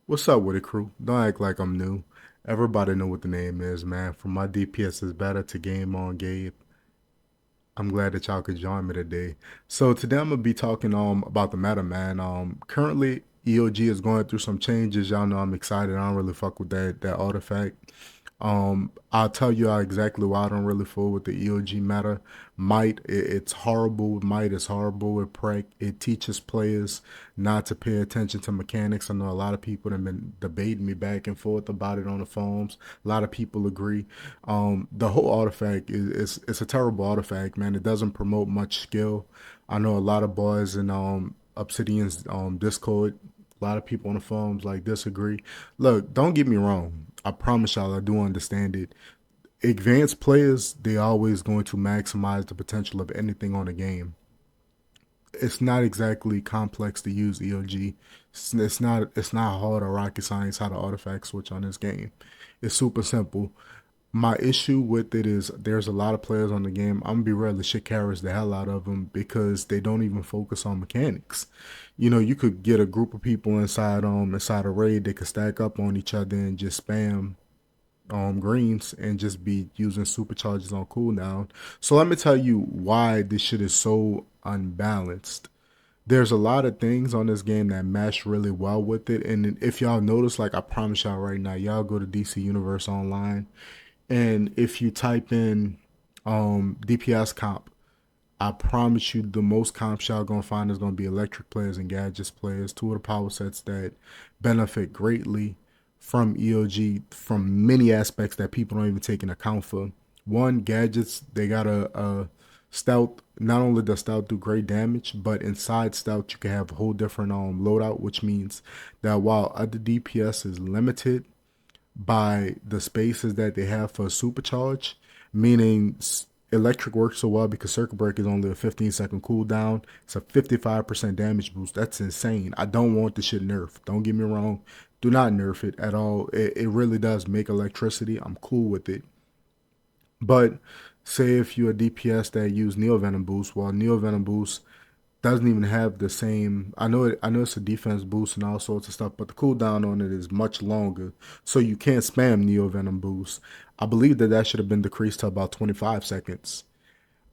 What's up with it, crew? Don't act like I'm new. Everybody know what the name is, man. From my DPS is better to Game On Gabe. I'm glad that y'all could join me today. So today I'm gonna be talking about the meta, man. Currently EoG is going through some changes. Y'all know I'm excited. I don't really fuck with that artifact. I'll tell you exactly why I don't really fool with the EoG meta. It's horrible. Might is horrible with Prec. It teaches players not to pay attention to mechanics. I know a lot of people have been debating me back and forth about it on the forums. A lot of people agree. The whole artifact is it's a terrible artifact, man. It doesn't promote much skill. I know a lot of boys in Obsidian's Discord, a lot of people on the forums like disagree. Look, don't get me wrong. I promise y'all I do understand it. Advanced players, they always going to maximize the potential of anything on the game. It's not exactly complex to use EOG. It's not hard or rocket science how to artifact switch on this game. It's super simple. My issue with it is there's a lot of players on the game. I'm gonna be real, the shit carries the hell out of them because they don't even focus on mechanics. You could get a group of people inside a raid. They could stack up on each other and just spam greens and just be using supercharges on cooldown. So let me tell you why this shit is so unbalanced. There's a lot of things on this game that mesh really well with it. And if y'all notice, like I promise y'all right now, y'all go to DC Universe Online, and if you type in DPS comp, I promise you the most comps y'all gonna find is gonna be electric players and gadgets players, two of the power sets that benefit greatly from EOG from many aspects that people don't even take into account for. One, gadgets, they got a stealth. Not only does stealth do great damage, but inside stealth you can have a whole different loadout, which means that while other DPS is limited by the spaces that they have for supercharge, meaning electric works so well because circuit break is only a 15-second cooldown. It's a 55% damage boost. That's insane. I don't want the shit nerfed. Don't get me wrong. Do not nerf it at all. It really does make electricity. I'm cool with it. But say if you're a DPS that use Neo Venom boost, well, Neo Venom boost doesn't even have the same. I know it's a defense boost and all sorts of stuff, but the cooldown on it is much longer, so you can't spam Neo Venom boost. I believe that should have been decreased to about 25 seconds.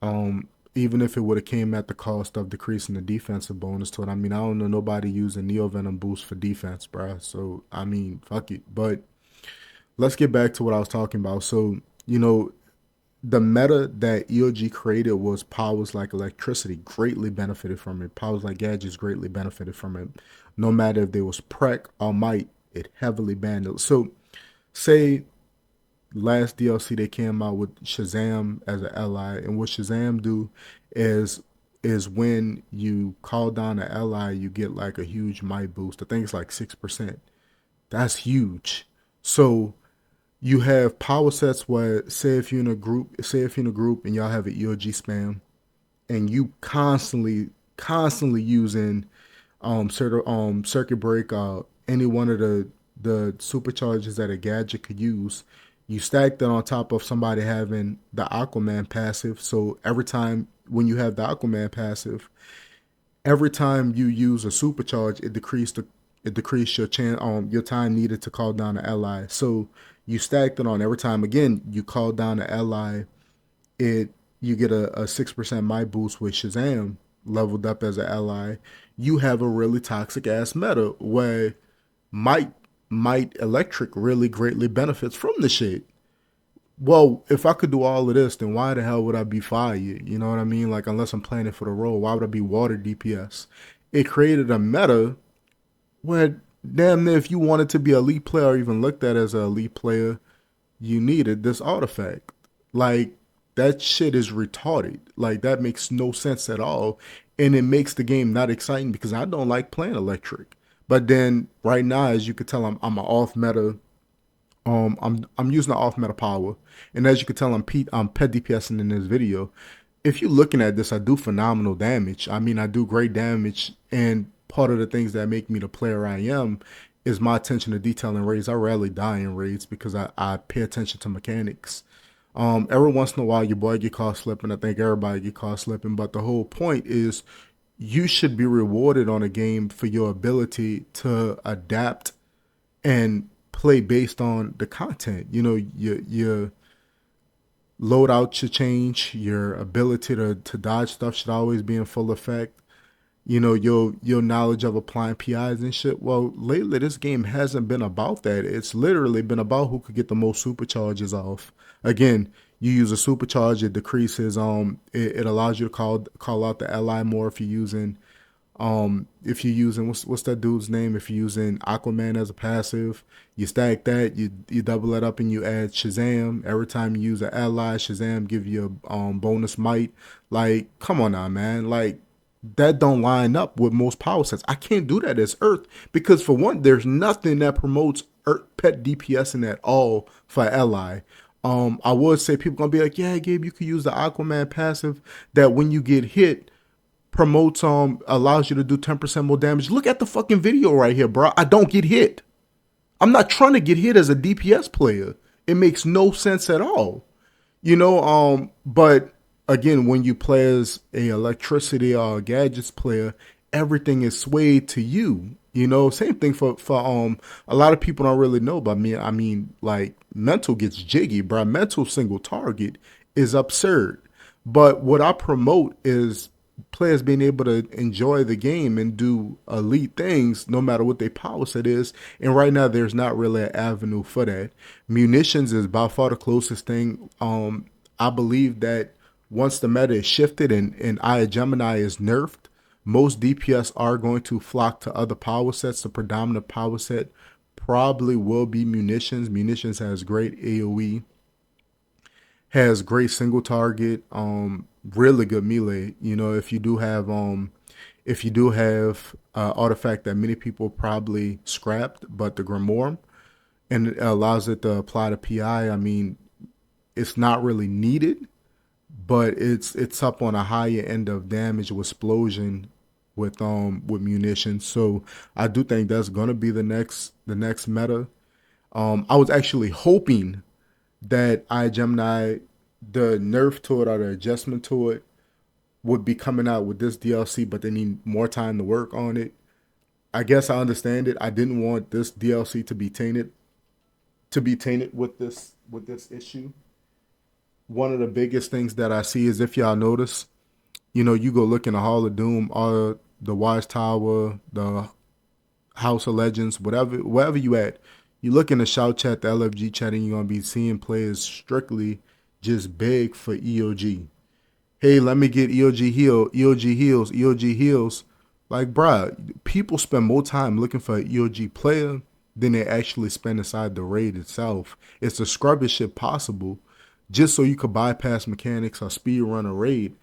Even if it would have came at the cost of decreasing the defensive bonus to it. I mean, I don't know nobody using Neo Venom boost for defense, bruh. So I mean, fuck it. But let's get back to what I was talking about. So the meta that EOG created was powers like electricity greatly benefited from it. Powers like gadgets greatly benefited from it. No matter if there was Prec or Might, it heavily banned it. So, say last DLC they came out with Shazam as an ally, and what Shazam do is when you call down an ally, you get like a huge Might boost. I think it's like 6%. That's huge. So you have power sets where say if you're in a group and y'all have an EOG spam and you constantly using circuit break any one of the supercharges that a gadget could use. You stack that on top of somebody having the Aquaman passive. So every time when you have the Aquaman passive, every time you use a supercharge, it decreased your time needed to call down an ally. So you stacked it on every time again you call down an ally, it you get a 6% might boost with Shazam leveled up as an ally. You have a really toxic ass meta where might might electric really greatly benefits from the shit. Well, if I could do all of this, then why the hell would I be fire? You know what I mean? Like, unless I'm playing it for the role, why would I be water DPS? It created a meta where damn near if you wanted to be a elite player or even looked at as an elite player, you needed this artifact. Like, that shit is retarded. Like, that makes no sense at all. And it makes the game not exciting because I don't like playing electric. But then right now, as you could tell, I'm an off meta. I'm using the off meta power, and as you can tell, I'm pet DPSing in this video. If you're looking at this, I do phenomenal damage. I mean, I do great damage, and part of the things that make me the player I am is my attention to detail in raids. I rarely die in raids because I pay attention to mechanics. Every once in a while, your boy get caught slipping. I think everybody get caught slipping, but the whole point is you should be rewarded on a game for your ability to adapt and play based on the content. You know, your loadout should change. Your ability to dodge stuff should always be in full effect. You know, your knowledge of applying PIs and shit. Well, lately this game hasn't been about that. It's literally been about who could get the most supercharges off. Again, you use a supercharge, it decreases. It allows you to call out the ally more if you're using what's that dude's name? If you're using Aquaman as a passive, you stack that, you double it up and you add Shazam. Every time you use an ally, Shazam give you a bonus might. Like, come on now, man. Like that don't line up with most power sets. I can't do that as Earth because for one, there's nothing that promotes Earth pet DPSing at all for ally. I would say people gonna be like, yeah, Gabe, you could use the Aquaman passive that when you get hit promotes allows you to do 10% more damage. Look at the fucking video right here, bro. I don't get hit. I'm not trying to get hit as a DPS player. It makes no sense at all. You know, but again, when you play as a electricity or a gadgets player, everything is swayed to you. You know, same thing for a lot of people don't really know about me. I mean, like mental gets jiggy, bro. Mental single target is absurd. But what I promote is players being able to enjoy the game and do elite things no matter what their power set is. And right now, there's not really an avenue for that. Munitions is by far the closest thing. I believe that once the meta is shifted and Eye of Gemini is nerfed, most DPS are going to flock to other power sets. The predominant power set probably will be munitions. Munitions has great AoE, has great single target, really good melee. You know, if you do have artifact that many people probably scrapped, but the Grimoire, and it allows it to apply to PI. I mean, it's not really needed, but it's up on a higher end of damage with explosion with munitions. So I do think that's gonna be the next meta. I was actually hoping that iGemini, the nerf to it or the adjustment to it, would be coming out with this DLC, but they need more time to work on it. I guess I understand it. I didn't want this DLC to be tainted with this issue. One of the biggest things that I see is if y'all notice, you know, you go look in the Hall of Doom or the Watchtower, the House of Legends, wherever you at, you look in the shout chat, the LFG chat, and you're gonna be seeing players strictly just beg for EoG. Hey, let me get EoG heal, EoG heals, EoG heals. Like, bruh, people spend more time looking for an EoG player than they actually spend inside the raid itself. It's the scrubbest shit possible just so you could bypass mechanics or speed run a raid.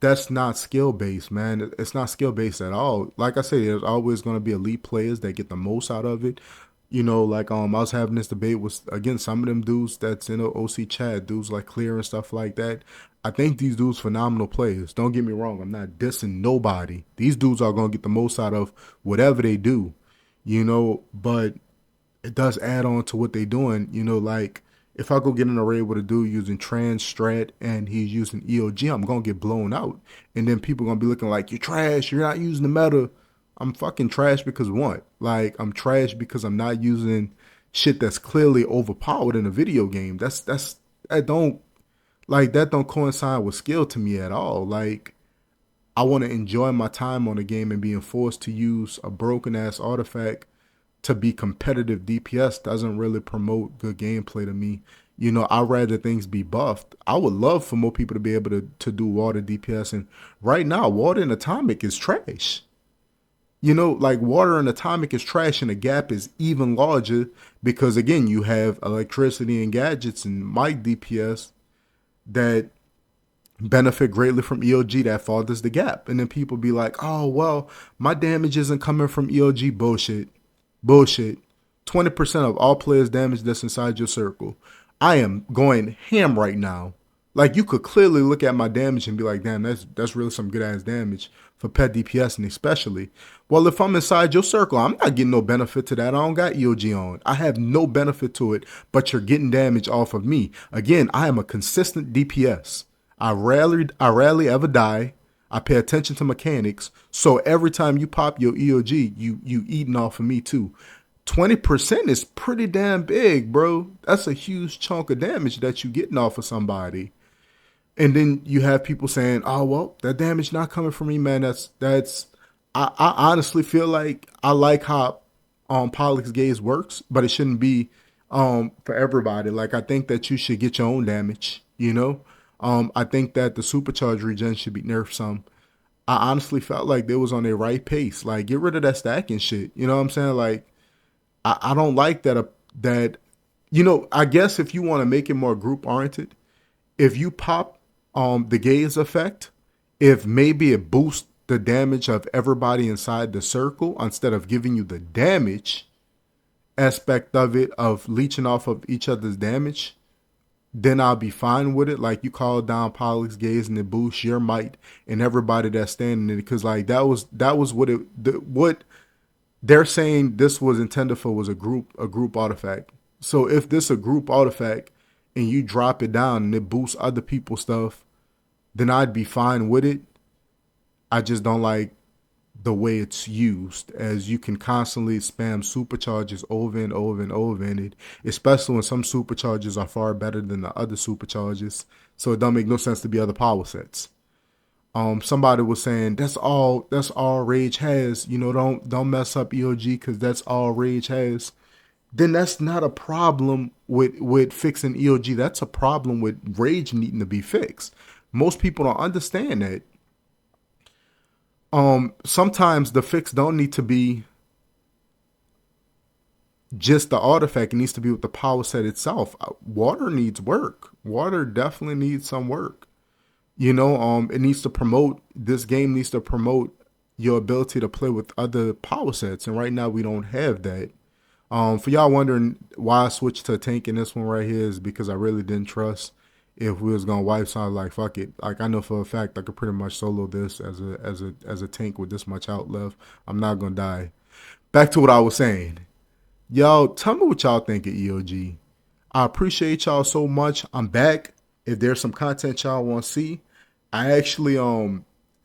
That's not skill based, man. It's not skill based at all. Like I said, there's always going to be elite players that get the most out of it. You know, like I was having this debate with again some of them dudes that's in the OC chat, dudes like Clear and stuff like that. I think these dudes phenomenal players. Don't get me wrong. I'm not dissing nobody. These dudes are going to get the most out of whatever they do. You know, but it does add on to what they're doing. You know, like if I go get in a raid with a dude using trans strat and he's using EoG, I'm gonna get blown out. And then people gonna be looking like you're trash, you're not using the meta. I'm fucking trash because what? Like I'm trash because I'm not using shit that's clearly overpowered in a video game. That don't coincide with skill to me at all. Like I want to enjoy my time on the game and being forced to use a broken ass artifact to be competitive DPS doesn't really promote good gameplay to me. You know, I'd rather things be buffed. I would love for more people to be able to do water DPS. And right now, water and atomic is trash. You know, like water and atomic is trash and the gap is even larger because, again, you have electricity and gadgets and mic DPS that benefit greatly from EoG that fathers the gap. And then people be like, oh, well, my damage isn't coming from EoG. Bullshit. Bullshit. 20% of all players' damage that's inside your circle. I am going ham right now. Like you could clearly look at my damage and be like, damn, that's really some good ass damage for pet DPS and especially. Well, if I'm inside your circle, I'm not getting no benefit to that. I don't got EoG on. I have no benefit to it, but you're getting damage off of me. Again, I am a consistent DPS. I rarely ever die. I pay attention to mechanics. So every time you pop your EoG, you eating off of me too. 20% is pretty damn big, bro. That's a huge chunk of damage that you're getting off of somebody. And then you have people saying, "Oh well, that damage not coming from me, man." That's. I honestly feel like I like how Pollux Gaze works, but it shouldn't be for everybody. Like I think that you should get your own damage. You know, I think that the supercharge regen should be nerfed some. I honestly felt like they was on their right pace. Like get rid of that stacking shit. You know what I'm saying? Like I don't like that. That you know, I guess if you want to make it more group oriented, if you pop the gaze effect, if maybe it boosts the damage of everybody inside the circle instead of giving you the damage aspect of it of leeching off of each other's damage, then I'll be fine with it. Like you call down Pollux Gaze and it boosts your might and everybody that's standing in it, because like that was what they're saying this was intended for was a group artifact. So if this a group artifact and you drop it down and it boosts other people's stuff, then I'd be fine with it. I just don't like the way it's used, as you can constantly spam supercharges over and over and over in it, especially when some supercharges are far better than the other supercharges. So it don't make no sense to be other power sets. Somebody was saying that's all Rage has. You know, don't mess up EoG because that's all Rage has. Then that's not a problem with fixing EoG. That's a problem with Rage needing to be fixed. Most people don't understand that. Sometimes the fix don't need to be just the artifact. It needs to be with the power set itself. Water needs work. Water definitely needs some work. You know, it needs to promote, this game needs to promote your ability to play with other power sets. And right now we don't have that. For y'all wondering why I switched to a tank in this one right here is because I really didn't trust if we was gonna wipe, so I was like, fuck it. Like I know for a fact I could pretty much solo this as a tank with this much out left. I'm not gonna die. Back to what I was saying. Y'all tell me what y'all think of EoG. I appreciate y'all so much. I'm back. If there's some content y'all want to see, I actually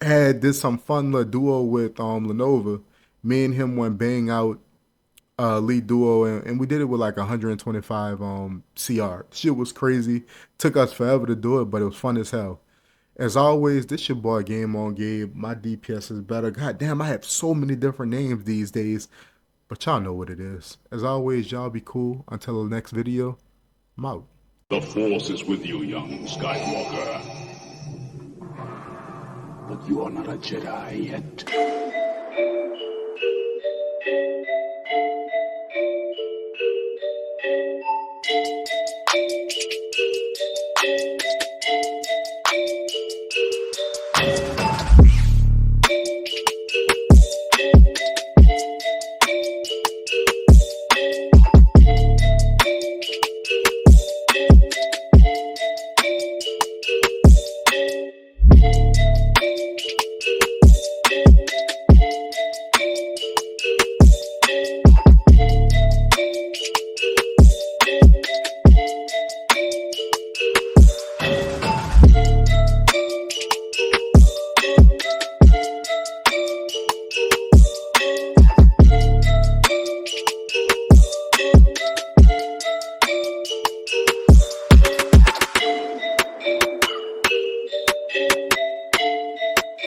did some fun little duo with Lenovo. Me and him went bang out lead duo, and we did it with like 125 CR. Shit was crazy. Took us forever to do it, but it was fun as hell. As always, this your boy Game On Gabe. My DPS is better. God damn, I have so many different names these days, but y'all know what it is. As always, y'all be cool. Until the next video, I'm out. The Force is with you, young Skywalker. But you are not a Jedi yet.